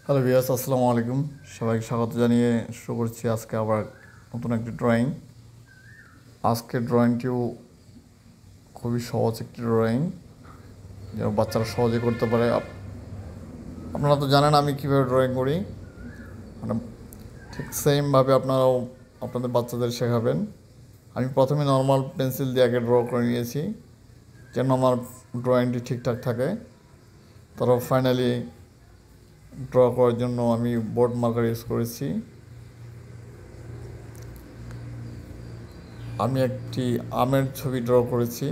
Hello viewers, আসসালামু আলাইকুম। সবাইকে স্বাগত জানিয়ে শুরু করছি আজকে আবার নতুন একটি ড্রয়িং। আজকের ড্রয়িংটিও খুবই সহজ একটি ড্রয়িং, যেন বাচ্চারা সহজে করতে পারে। আপনারা তো জানেন আমি কীভাবে ড্রয়িং করি, মানে ঠিক সেমভাবে আপনারাও আপনাদের বাচ্চাদের শেখাবেন। আমি প্রথমে নর্মাল পেন্সিল দিয়ে আগে ড্র করে নিয়েছি, যেন আমার ড্রয়িংটি ঠিকঠাক থাকে। তারপর ফাইনালি ড্র করার জন্য আমি বোর্ড মার্কার ইউজ করেছি। আমি একটি আমের ছবি ড্র করেছি,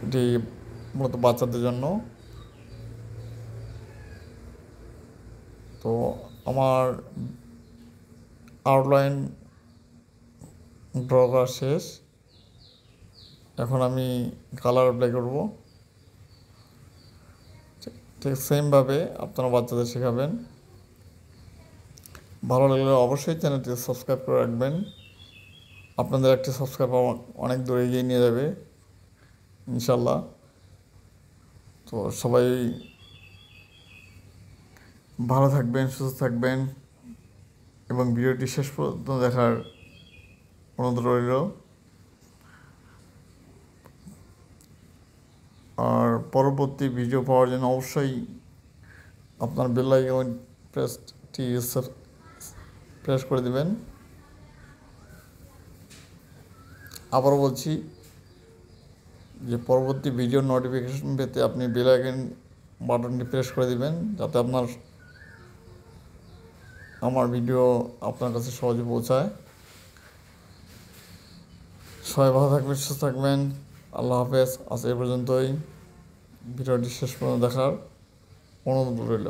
এটি মূলত বাচ্চাদের জন্য। তো আমার আউটলাইন ড্র করা শেষ, এখন আমি কালার অ্যাপ্লাই করব। ঠিক সেমভাবে আপনারা বাচ্চাদের শেখাবেন। ভালো লাগলে অবশ্যই চ্যানেলটি সাবস্ক্রাইব করে রাখবেন। আপনাদের একটি সাবস্ক্রাইব অনেক দূরে এগিয়ে নিয়ে যাবে ইনশাল্লাহ। তো সবাই ভালো থাকবেন, সুস্থ থাকবেন এবং ভিডিওটি শেষ পর্যন্ত দেখার অনুরোধ রইল। আর পরবর্তী ভিডিও পাওয়ার জন্য অবশ্যই আপনার বেল আইকন প্রেস করে দেবেন। আবারও বলছি যে পরবর্তী ভিডিওর নোটিফিকেশন পেতে আপনি বেল আইকন বাটনটি প্রেস করে দিবেন, যাতে আমার ভিডিও আপনার কাছে সহজে পৌঁছায়। সবাই ভালো থাকবেন, সুস্থ থাকবেন। আল্লাহ হাফেজ। আজ এই পর্যন্তই। ভিডিওটি শেষ পর্যন্ত দেখার অনুরোধ রইল।